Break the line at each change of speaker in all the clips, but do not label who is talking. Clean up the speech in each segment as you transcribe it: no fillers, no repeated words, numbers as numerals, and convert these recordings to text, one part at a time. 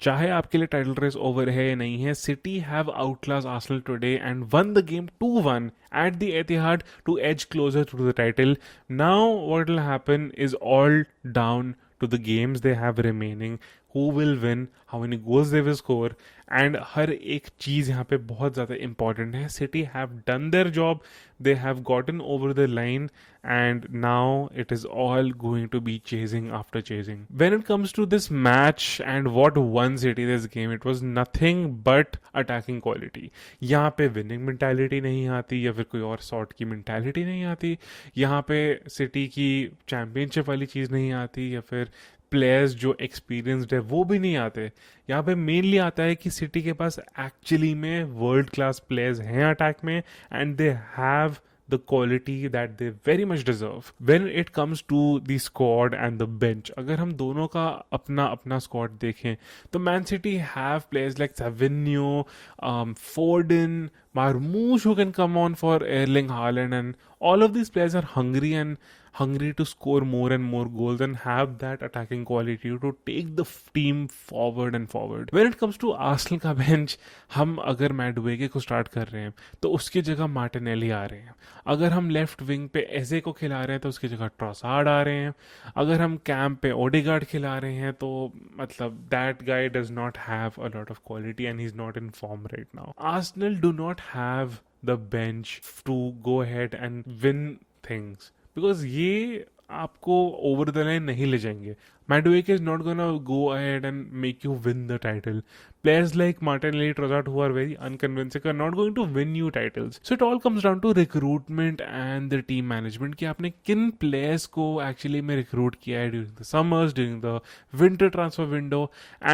चाहे आपके लिए टाइटल रेस ओवर है या नहीं है, city have outclass Arsenal today and one the game 2-1 at the Etihad to edge closer to the title. Now what will happen is all down to the games they have remaining, who will win, how many goals they will score, and हर एक चीज़ यहाँ पे बहुत ज़्यादा important है. City have done their job, they have gotten over the line, and now it is all going to be chasing after chasing. When it comes to this match and what won City this game, it was nothing but attacking quality. यहाँ पे winning mentality नहीं आती या फिर कोई और sort की mentality नहीं आती. यहाँ पे सिटी की चैंपियनशिप वाली चीज़ नहीं आती या फिर प्लेयर्स जो एक्सपीरियंसड है वो भी नहीं आते. यहाँ पे मेनली आता है कि सिटी के पास एक्चुअली में वर्ल्ड क्लास प्लेयर्स हैं अटैक में and they have the quality that they very much deserve. When it comes to the squad and the bench, अगर हम दोनों का अपना अपना squad देखें तो man city have players like Savinho, Foden, Marmoush who can come on for Erling Haaland, and all of these players are hungry to score more and more goals and have that attacking quality to take the team forward and forward. When it comes to Arsenal का bench, हम अगर मैडवेगे को start कर रहे हैं तो उसकी जगह मार्टिनेली आ रहे हैं. अगर हम लेफ्ट विंग पे एजे को खिला रहे हैं तो उसकी जगह ट्रॉसार्ड आ रहे हैं. अगर हम कैंप पे ओडेगार्ड खिला रहे हैं तो मतलब that guy does not have a lot of quality and he is not in form right now. Arsenal do not have the bench to go ahead and win things because ये आपको over the line नहीं ले जाएंगे. Madueke is not gonna go ahead and make you win the title. Players like Martinelli, Trossard, who are very unconvincing, are not going to win you titles. So it all comes down to recruitment and the team management कि आपने किन players को actually में recruit किया है during the summers, during the winter transfer window.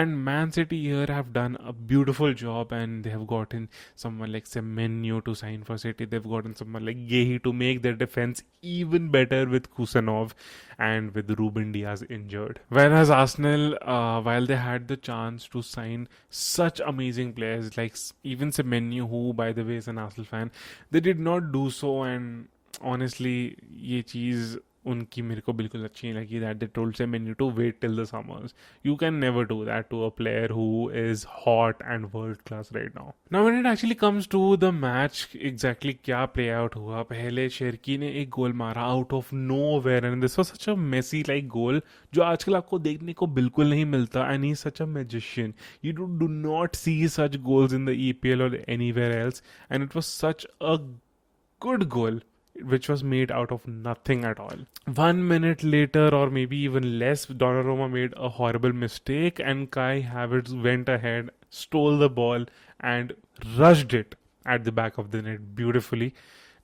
And Man City here have done a beautiful job and they have gotten someone like Semenyo to sign for City. They've gotten someone like Gehi to make their defense even better with Kusanov and with Ruben Diaz injured. Whereas Arsenal, while they had the chance to sign such amazing players like even Semenyo, who by the way is an Arsenal fan, they did not do so. And honestly, ये चीज़ उनकी मेरे को बिल्कुल अच्छी नहीं लगी that they told Semenyo to wait till the summers. You can never do that to a player who is hot and world class right now. Now when it actually comes to the match, exactly क्या play out हुआ. पहले शेरकी ने एक गोल मारा out of nowhere and this was such a messy like goal जो आजकल आपको देखने को बिल्कुल नहीं मिलता. And he's such a magician. You do not see such goals in the EPL or anywhere else, and it was such a good goal which was made out of nothing at all. 1 minute later, or maybe even less, Donnarumma made a horrible mistake and Kai Havertz went ahead, stole the ball and rushed it at the back of the net beautifully,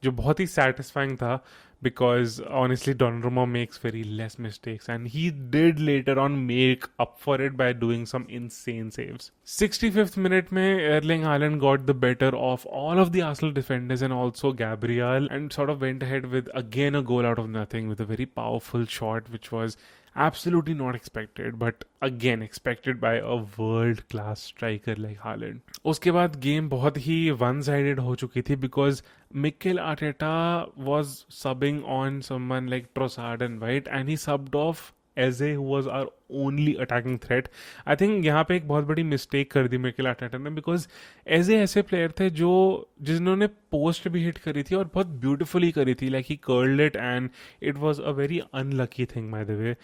जो बहुत ही satisfying था because honestly Donnarumma makes very less mistakes and he did later on make up for it by doing some insane saves. 65th minute में Erling Haaland got the better of all of the Arsenal defenders and also Gabriel and sort of went ahead with again a goal out of nothing with a very powerful shot which was absolutely not expected, but again expected by a world class striker like Haaland. उसके बाद game बहुत ही one sided हो चुकी थी because Mikel Arteta was subbing on someone like Trossard and White and he subbed off Eze who was our only attacking threat. I think यहाँ पे एक बहुत बड़ी मिस्टेक कर दी मिकेल आर्टेटा ने बिकॉज एजे ऐसे प्लेयर थे जो जिन्होंने पोस्ट भी हिट करी थी और बहुत ब्यूटिफुली करी थी like he curled it and it was a very unlucky thing by the way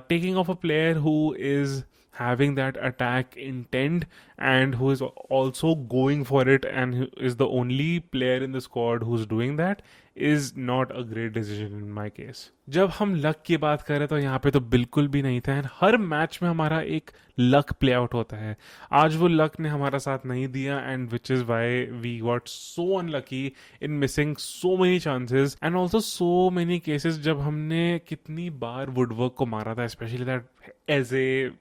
taking of a player who is having that attack intent and who is also going for it and who is the only player in the squad who's doing that is not a great decision in my case. जब हम luck की बात करें तो यहाँ पे तो बिल्कुल भी नहीं था. हर मैच में हमारा एक लक प्ले आउट होता है. आज वो लक ने हमारा साथ नहीं दिया and which is why we got so unlucky in missing so many chances and also so many cases जब हमने कितनी बार वुडवर्क को मारा था, especially that as a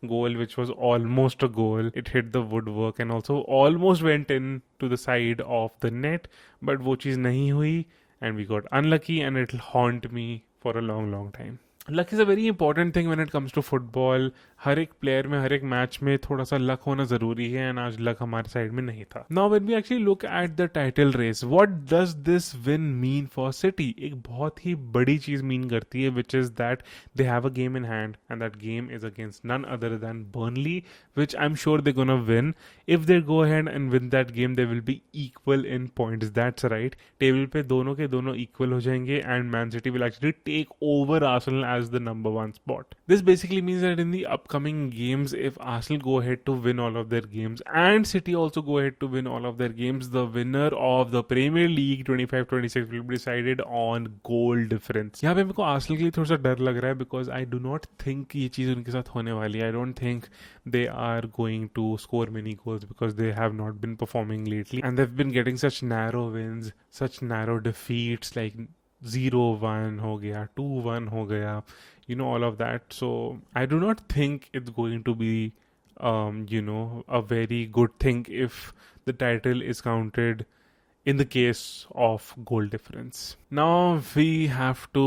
goal which was almost a goal. It hit the woodwork and also almost went in to the side of the net, but वो चीज़ नहीं हुई and we got unlucky and it'll haunt me for a long time. Luck is a very important thing when it comes to football. हर एक player में, हर एक match में थोड़ा सा लक होना ज़रूरी है, एंड आज लक हमारे साइड में नहीं था. Now when we actually look at the title race, what does this win mean for City? एक बहुत ही बड़ी चीज़ मीन करती है, which is that they have a game in hand, and that game is against none other than Burnley, which I am sure they gonna win. If they go ahead and win that game, they will be equal in points. That's right. Table पे दोनों के दोनों equal हो जाएंगे, and Man City will actually take over Arsenal as the number one spot. This basically means that in the upcoming games, if Arsenal go ahead to win all of their games and City also go ahead to win all of their games, the winner of the Premier League 25-26 will be decided on goal difference. यहाँ पे मेरे को Arsenal के लिए थोड़ा सा डर लग रहा है, because I do not think ये चीज़ उनके साथ होने वाली है. I don't think they are going to score many goals, because they have not been performing lately, and they've been getting such narrow wins, such narrow defeats, like 0-1 हो गया, 2-1 हो गया, you know, all of that. So I do not think it's going to be a very good thing if the title is counted in the case of goal difference. Now we have to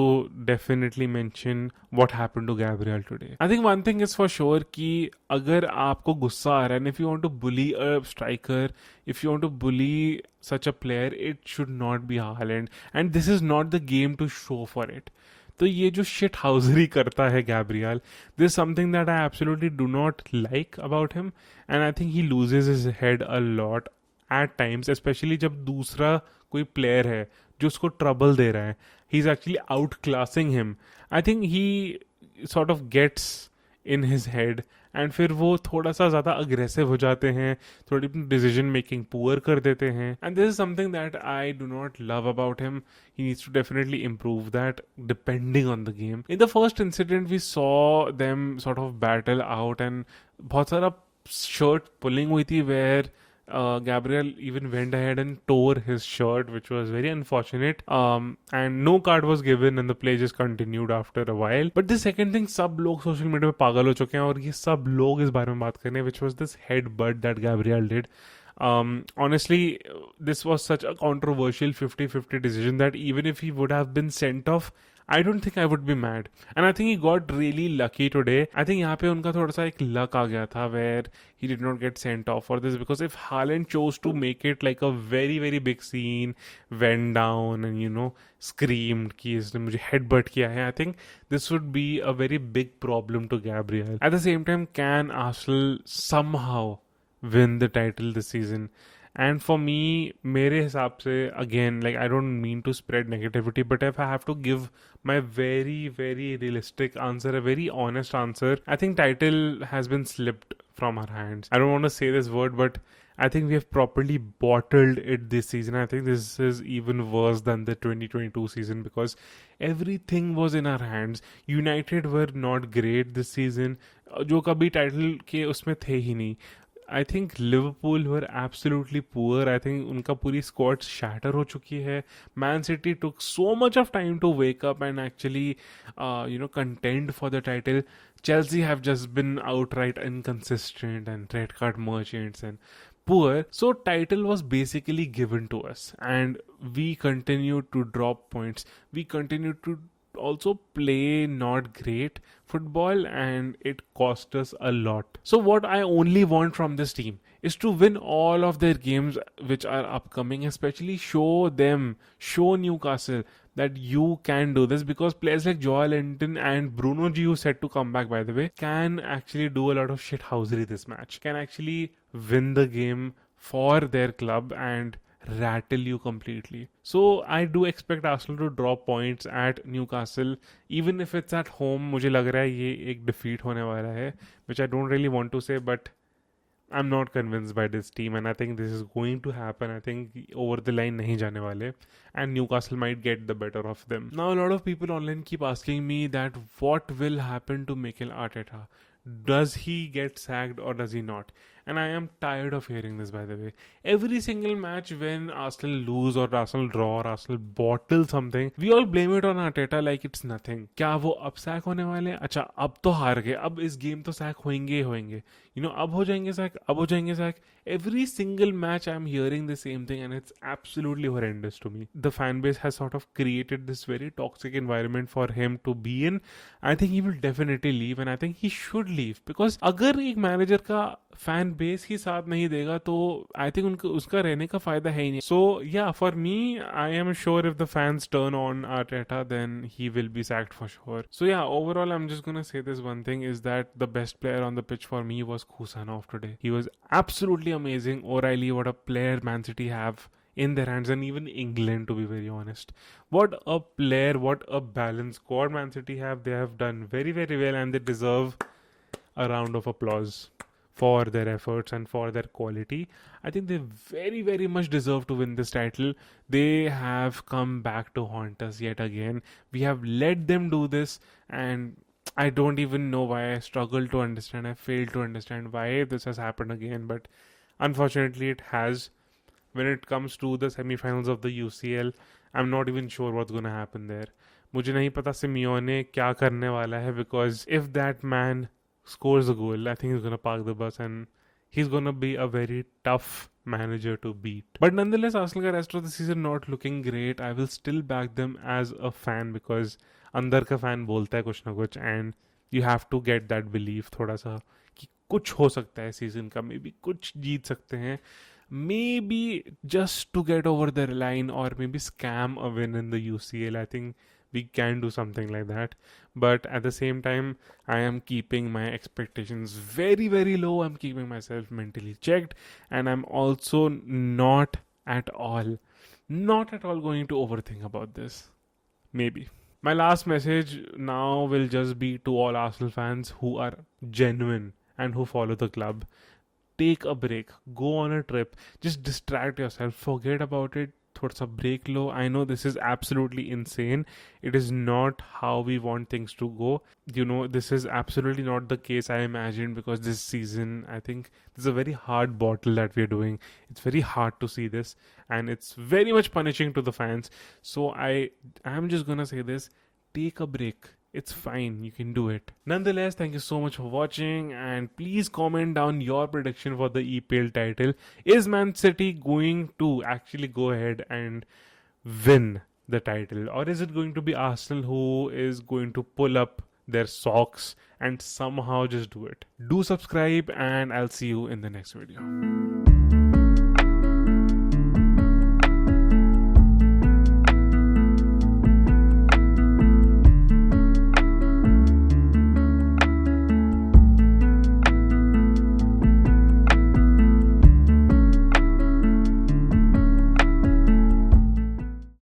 definitely mention what happened to Gabriel today. I think one thing is for sure कि अगर आपको गुस्सा आ रहा है, and if you want to bully a striker, if you want to bully such a player, it should not be Haaland, and this is not the game to show for it. तो ये जो shit हाउजरी करता है Gabriel, this something that I absolutely do not like about him, and I think he loses his head a lot at times, specially जब दूसरा कोई player है जो उसको ट्रबल दे रहा है. He is actually outclassing him. I think he sort of gets in his head, and फिर वो थोड़ा सा ज़्यादा अग्रेसिव हो जाते हैं, थोड़ी अपनी डिसीजन मेकिंग पुअर कर देते हैं, and this is something that I do not love about him. He needs to definitely improve that depending on the game. In the first incident we saw them sort of battle out, and बहुत सारा shirt pulling हुई थी, where Gabriel even went ahead and tore his shirt, which was very unfortunate. And no card was given, and the play just continued after a while. But the second thing, सब लोग social media पे पागल हो चुके हैं, और ये सब लोग इस बारे में बात कर रहे हैं, which was this headbutt that Gabriel did. Honestly, this was such a controversial 50-50 decision that even if he would have been sent off, I don't think I would be mad. And I think he got really lucky today. I think यहाँ पे उनका थोड़ा सा एक luck आ गया था, where he did not get sent off for this, because if Haaland chose to make it like a very very big scene, went down and screamed कि इसने मुझे headbutt किया है, I think this would be a very big problem to Gabriel. At the same time, can Arsenal somehow win the title this season? And for me, मेरे हिसाब से, again, like, I don't mean to spread negativity, but if I have to give my very very realistic answer, a very honest answer, I think title has been slipped from our hands. I don't want to say this word, but I think we have properly bottled it this season. I think this is even worse than the 2022 season, because everything was in our hands. United were not great this season, जो कभी title के उसमें थे ही नहीं. I think Liverpool were absolutely poor. I think उनका पूरी squad shatter हो चुकी है. Man City took so much of time to wake up and actually, contend for the title. Chelsea have just been outright inconsistent and red card merchants and poor. So title was basically given to us, and we continued to drop points. We continued to also play not great football, and it cost us a lot. So what I only want from this team is to win all of their games which are upcoming, especially show Newcastle that you can do this, because players like Joel Linton and Bruno G, who said to come back by the way, can actually do a lot of shithousery this match, can actually win the game for their club and rattle you completely. So I do expect Arsenal to drop points at Newcastle, even if it's at home. मुझे लग रहा है ये एक defeat होने वाला है, which I don't really want to say, but I'm not convinced by this team, and I think this is going to happen. I think over the line नहीं जाने वाले, and Newcastle might get the better of them. Now a lot of people online keep asking me that what will happen to Mikel Arteta. Does he get sacked or does he not? And I am tired of hearing this, by the way. Every single match when Arsenal lose or Arsenal draw or Arsenal bottle something, we all blame it on Arteta like it's nothing. क्या वो अब sac होने वाले हैं? अच्छा अब तो हार गए, अब इस गेम तो सैक होंगे ही होंगे. अब हो जाएंगे सैक, अब हो जाएंगे sac. Every single match I'm hearing the same thing, and it's absolutely horrendous to me. The fan base has sort of created this very toxic environment for him to be in. I think he will definitely leave, and I think he should leave, because अगर एक manager का fan base ही साथ नहीं देगा तो I think उनका उसका रहने का फायदा है ही नहीं. सो या for me I am sure if the fans turn on Arteta then he will be sacked for sure. So yeah, overall I'm just gonna say this one thing is that the best player on the pitch for me was Kusanov today. He was absolutely amazing. O'Reilly, what a player Man City have in their hands, and even England, to be very honest. What a player, what a balanced squad Man City have. They have done very, very well, and they deserve a round of applause for their efforts and for their quality. I think they very, very much deserve to win this title. They have come back to haunt us yet again. We have let them do this, and I don't even know why. I struggle to understand. I fail to understand why this has happened again, but unfortunately it has. When it comes to the semi-finals of the UCL, I'm not even sure what's going to happen there. मुझे नहीं पता Simeone क्या करने वाला है, because if that man scores a goal, I think he's going to park the bus, and he's going to be a very tough manager to beat. But nonetheless, Arsenal का rest of the season not looking great. I will still back them as a fan, because अंदर का fan बोलता है कुछ ना कुछ, and you have to get that belief थोड़ा सा कि कुछ हो सकता है सीजन का, मे बी कुछ जीत सकते हैं, maybe just to get over the line, or maybe scam a win in the UCL. I think we can do something like that, but at the same time I am keeping my expectations very, very low. I'm keeping myself mentally checked, and I'm also not at all going to overthink about this. Maybe my last message now will just be to all Arsenal fans who are genuine and who follow the club. Take a break, go on a trip, just distract yourself, forget about it, थोड़ा सा break low. I know this is absolutely insane. It is not how we want things to go. This is absolutely not the case I imagined, because this season, I think this is a very hard bottle that we're doing. It's very hard to see this, and it's very much punishing to the fans. So I'm just gonna say this: take a break. It's fine, you can do it. Nonetheless, thank you so much for watching, and please comment down your prediction for the EPL title. Is Man City going to actually go ahead and win the title, or is it going to be Arsenal who is going to pull up their socks and somehow just do it? Do subscribe, and I'll see you in the next video.